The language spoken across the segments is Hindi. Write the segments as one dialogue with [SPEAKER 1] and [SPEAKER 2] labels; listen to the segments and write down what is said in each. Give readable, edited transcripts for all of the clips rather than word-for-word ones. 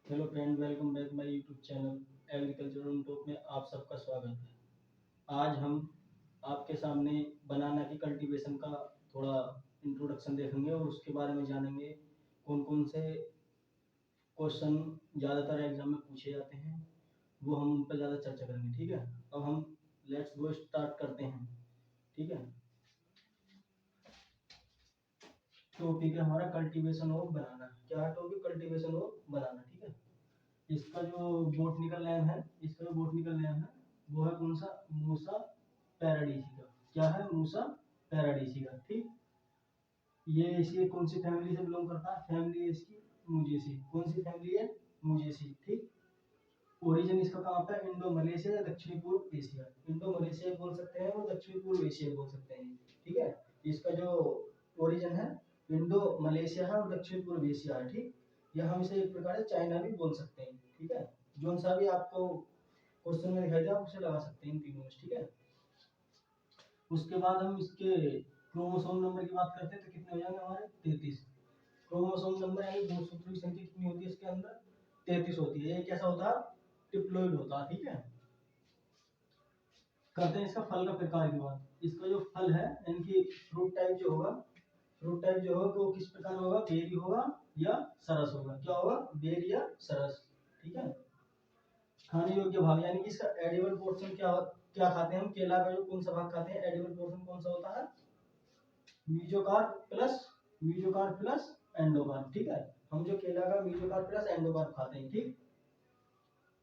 [SPEAKER 1] Hello friend, welcome back my YouTube channel agriculture on top में आप सबका स्वागत है। आज हम आपके सामने बनाना की कल्टीवेशन का थोड़ा इंट्रोडक्शन देखेंगे और उसके बारे में जानेंगे कौन कौन से क्वेश्चन ज़्यादातर एग्जाम में पूछे जाते हैं, वो हम उन पर ज़्यादा चर्चा करेंगे। ठीक है, अब हम लेट्स गो स्टार्ट करते हैं। ठीक है, टॉपिक है हमारा कल्टीवेशन ऑफ बनाना। क्या है टॉपिक? कल्टीवेशन ऑफ बनाना। ठीक है, इसका जो बोटनिकल नेम है, वो है कौन सा? मूसा पैराडीसिका। क्या है? मूसा पैराडीसिका। ठीक, ये इसी कौन सी फैमिली से बिलोंग करता है? फैमिली है इसकी मुजेसी। कौन सी फैमिली है? मुजेसी। ठीक, ओरिजिन इसका कहाँ पे? इंडो मलेशिया या दक्षिणी पूर्व एशिया। इंडो मलेशिया बोल सकते हैं और दक्षिणी पूर्व एशिया बोल सकते हैं। ठीक है, इसका जो ओरिजिन है इंडो मलेशिया है और दक्षिण पूर्व एशिया है। ठीक, या हम इसे एक प्रकार से चाइना भी बोल सकते हैं। ठीक है, जो सा भी आपको क्वेश्चन में दिखाई दे आप उसे लगा सकते हैं इन तीनों में। ठीक है, उसके बाद हम इसके क्रोमोसोम नंबर की बात करते हैं तो कितने हो जाएंगे हमारे? 33। क्रोमोसोम नंबर यानी गुणसूत्रों की संख्या कितनी होती है इसके अंदर? 33 होती है। ये कैसा होता है? डिप्लॉइड होता है। ठीक है, करते हैं इसका फल का प्रकार की बात। इसका जो फल है यानी कि फ्रूट टाइप जो होगा, वो किस प्रकार होगा? बेरी होगा या सरस होगा। क्या होगा? बेरी या सरस। ठीक है, खाने योग्य भाग यानी कि इसका एडिबल पोर्शन क्या क्या खाते हैं हम? केला का जो कौन सा भाग खाते हैं? एडिबल पोर्शन कौन सा होता है? Mesocarp plus endocarp. ठीक है, हम जो केला का मीजोकार्प प्लस एंडोकार्प खाते हैं। ठीक,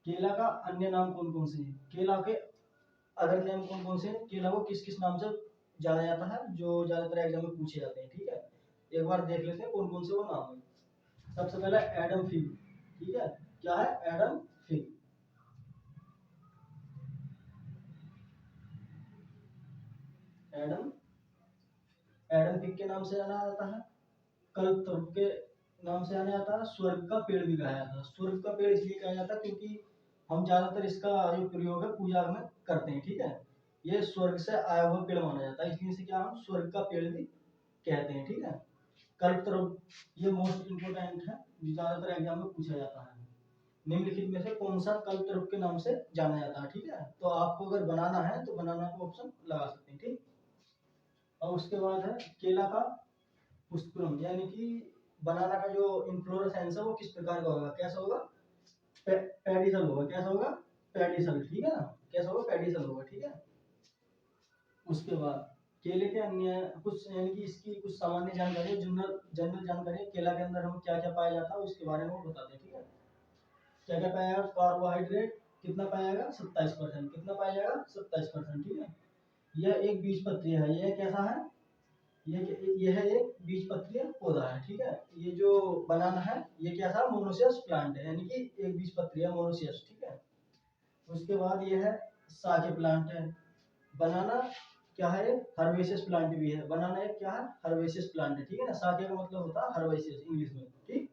[SPEAKER 1] केला का अन्य नाम कौन कौन से हैं? केला के अदर नेम कौन कौन से हैं? केला को किस किस नाम से जाना जाता है जो ज्यादातर एग्जाम में पूछे जाते हैं? ठीक है, एक बार देख लेते हैं कौन कौन से वो नाम है। सबसे पहला एडम फिग। ठीक है, क्या है? Adam fig. Adam Adam fig के नाम से जाना जाता है। कल्पतरु के नाम से जाना जाता है। स्वर्ग का पेड़ भी कहा जाता है। स्वर्ग का पेड़ इसलिए कहा जाता है क्योंकि हम ज्यादातर इसका जो प्रयोग है पूजा में करते हैं। ठीक है, ये स्वर्ग से आया हुआ पेड़ माना जाता है, इसलिए इसे क्या हम स्वर्ग का पेड़ भी कहते हैं। ठीक है, कल्पतरु ये मोस्ट इंपोर्टेंट है, जो ज्यादातर एग्जाम में पूछा जाता है। निम्नलिखित में से कौन सा कल्पतरु के नाम से जाना जाता है? ठीक है, तो आपको अगर बनाना है तो बनाना का ऑप्शन लगा सकते हैं। ठीक, और उसके बाद है केला का पुष्पक्रम यानी कि बनाना का जो इन्फ्लोरेसेंस है वो किस प्रकार का होगा? कैसा होगा? पेडिसल होगा। कैसा होगा? पेडिसल। ठीक है ना, कैसा होगा? पेडिसल होगा। ठीक है, उसके बाद केले के अन्य कुछ यानी कि इसकी कुछ सामान्य जानकारी, जनरल जनरल जानकारी केला के अंदर हम क्या क्या पाया जाता है उसके बारे में वो बताते हैं। ठीक है, क्या क्या पाया जाएगा? कार्बोहाइड्रेट कितना पाया जाएगा? 27%। कितना पाया जाएगा? 27%। ठीक है, यह एक बीजपत्री है। यह कैसा है? ये है एक बीजपत्रीय पौधा है। ठीक है, ये जो बनाना है ये क्या था? मोनोसियस प्लांट है, यानी कि एक बीजपत्रीय मोनोसियस। ठीक है, उसके बाद ये है साके प्लांट है। बनाना क्या है? हर्बेसियस प्लांट भी है। बनाना एक क्या है? हर्बेसियस प्लांट है। ठीक है ना, साके का मतलब होता है हर्बेसियस इंग्लिश में। ठीक,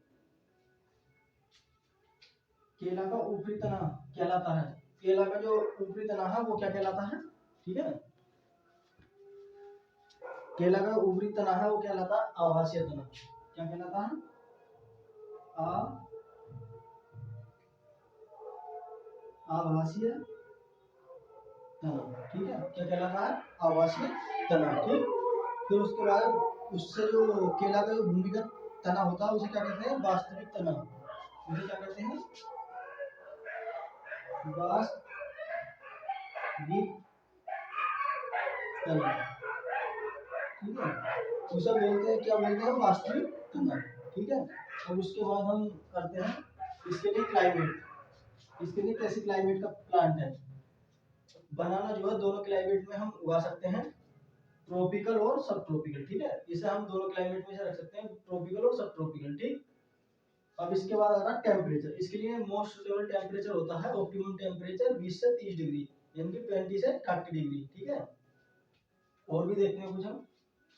[SPEAKER 1] केला का ऊपरी तना कहलाता है। केला का जो ऊपरी तना है वो क्या कहलाता है? ठीक है, केला का ऊपरी तना है वो कहलाता है आवासीय तना। क्या कहलाता है? आवासीय तना। ठीक है, क्या कहलाता है? आवासीय तना। ठीक, फिर उसके बाद उससे जो केला का जो भूमिगत तना होता है उसे क्या कहते हैं? वास्तविक तना। उसे क्या कहते हैं? वास्तविक तना। ठीक है, उसे बोलते हैं, क्या बोलते हैं? वास्तविक तना। ठीक है, अब उसके बाद हम करते हैं इसके लिए क्लाइमेट। इसके लिए कैसे क्लाइमेट का प्लांट है? बनाना जो है दोनों क्लाइमेट में हम उगा सकते हैं, ट्रॉपिकल और सब ट्रॉपिकल। ठीक है, इसे हम दोनों क्लाइमेट में से रख सकते हैं, ट्रॉपिकल और सब ट्रॉपिकल। ठीक, अब इसके बाद आता है टेम्परेचर। इसके लिए मोस्ट सुटेबल टेम्परेचर होता है ऑप्टिमम टेम्परेचर 20 से 30 डिग्री, यानी कि 20 से 30 डिग्री। ठीक है, और भी देखते हैं कुछ हम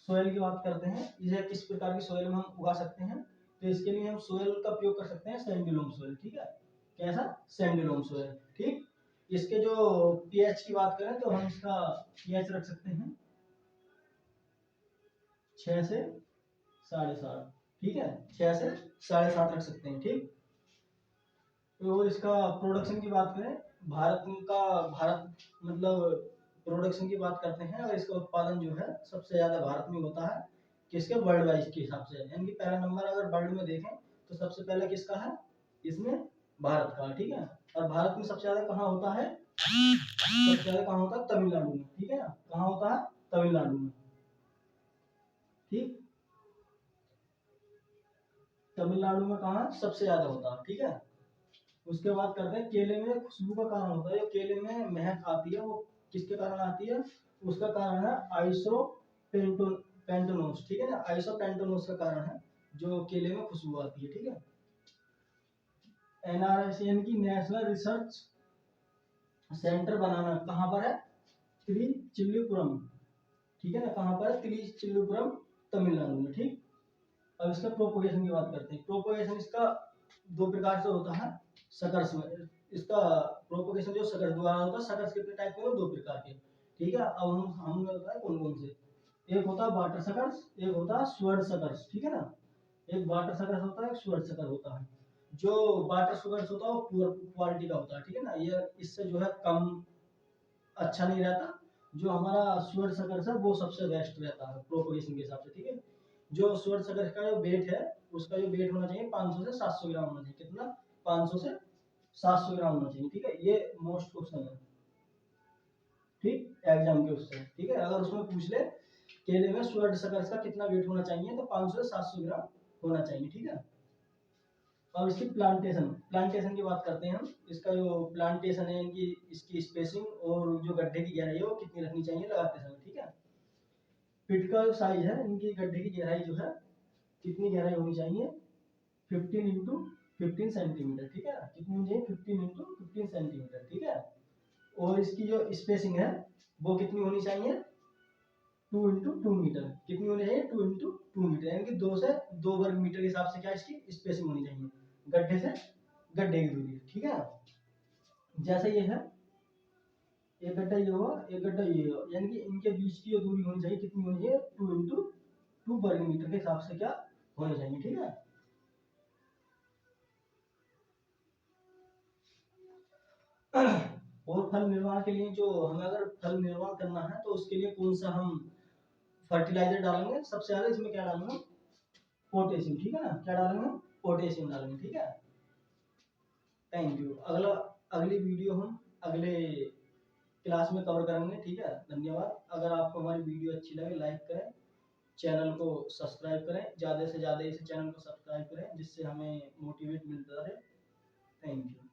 [SPEAKER 1] सोयल की बात करते हैं। इसे किस प्रकार की सोयल में हम उगा सकते हैं? तो इसके लिए हम सोयल का प्रयोग कर सकते हैं सैंडी लोम सोयल। ठीक है, कैसा? सैंडी लोम सोयल। ठीक, इसके जो पीएच की बात करें तो हम इसका पीएच रख सकते हैं 6 से 7.5। ठीक है, 6 से 7.5 रख सकते हैं। ठीक, और इसका प्रोडक्शन की बात करें, भारत मतलब प्रोडक्शन की बात करते हैं, और इसका उत्पादन जो है सबसे ज्यादा भारत में होता है। किसके? वर्ल्ड वाइज के हिसाब से, यानी कि पहला नंबर अगर वर्ल्ड में देखें तो सबसे पहले किसका है इसमें? भारत का। ठीक है, और भारत में सबसे ज्यादा कहाँ होता है? सबसे ज्यादा कहाँ होता है? तमिलनाडु में। ठीक है ना, कहाँ होता है? तमिलनाडु में। ठीक, तमिलनाडु में कहाँ सबसे ज्यादा होता है। ठीक है, उसके बाद करते हैं केले में खुशबू का कारण होता है। जो केले में महक आती है वो किसके कारण आती है? उसका कारण है आइसो पेंटोनोस। ठीक है ना, आइसो पेंटोनोस का कारण है जो केले में खुशबू आती है। ठीक है, एनआरएसएन की नेशनल रिसर्च सेंटर बनाना कहाँ पर है? त्रिचिल्लीपुरम। ठीक है ना, कहाँ पर है? त्रिचिल्लीपुरम, तमिलनाडु में। ठीक, अब इसका प्रोपोगेशन की बात करते हैं। प्रोपोगेशन इसका दो प्रकार से होता है सकर्स में। इसका प्रोपोगेशन जो सकर्स द्वारा होता है, सकर्स कितने टाइप के हैं? दो प्रकार के। ठीक है, अब हम बताए कौन कौन से। एक होता है वाटर सकर्स, एक होता है स्वर्ण सकर्स। ठीक है ना, एक वाटर सकर्स होता है, एक स्वर्ण सकर्स होता है। जो वाटर सकर्स होता है वो पुअर क्वालिटी का होता है। ठीक है ना, ये इससे जो है कम अच्छा नहीं रहता। जो हमारा स्वर्ण सकर्स है वो सबसे बेस्ट रहता है प्रोपोगेशन के हिसाब से। ठीक है, जो स्वर्ण सकर्स का जो वेट है, उसका जो वेट होना चाहिए 500 से 700 ग्राम होना चाहिए। कितना? 500 से 700 ग्राम होना चाहिए। ठीक है, ये मोस्ट क्वेश्चन है। ठीक, एग्जाम के उससे। ठीक है, अगर उसमें पूछ ले केले में स्वर्ण सकर्स का कितना वेट होना चाहिए, तो 500 से 700 ग्राम होना चाहिए। ठीक है, अब इसकी प्लांटेशन प्लांटेशन की बात करते हैं हम। इसका जो प्लांटेशन है, इनकी इसकी स्पेसिंग और जो गड्ढे की गहराई है वो कितनी रखनी चाहिए लगाते समय। ठीक है, पिट का जो साइज है, इनकी गड्ढे की गहराई जो है कितनी गहराई होनी चाहिए? 15 इंटू 15 सेंटीमीटर। ठीक है, कितनी होनी चाहिए? 15 इंटू 15 सेंटीमीटर। ठीक है, और इसकी जो स्पेसिंग है वो कितनी होनी चाहिए? 2 इंटू 2 मीटर। कितनी होनी चाहिए? 2 इंटू 2 मीटर, यानी कि 2 वर्ग मीटर के हिसाब से क्या इसकी स्पेसिंग होनी चाहिए गड्ढे से गड्ढे की दूरी। ठीक है, जैसे ये है, एक गड्ढा ये हुआ, एक गड्ढा ये हुआ, यानी कि इनके बीच की जो दूरी होनी चाहिए कितनी होनी चाहिए? 2 इंटू 2 वर्ग मीटर के हिसाब से क्या होनी चाहिए। ठीक है, और फल निर्माण के लिए जो हमें अगर फल निर्माण करना है तो उसके लिए कौन सा हम फर्टिलाइजर डालेंगे? सबसे ज्यादा इसमें क्या डालेंगे? पोटेशियम। ठीक है ना, क्या डालेंगे? पोटेशियम डालेंगे। ठीक है, थैंक यू। अगली वीडियो हम अगले क्लास में कवर करेंगे। ठीक है, धन्यवाद। अगर आपको हमारी वीडियो अच्छी लगे लाइक करें, चैनल को सब्सक्राइब करें, ज़्यादा से ज़्यादा इस चैनल को सब्सक्राइब करें जिससे हमें मोटिवेट मिलता रहे। Thank you.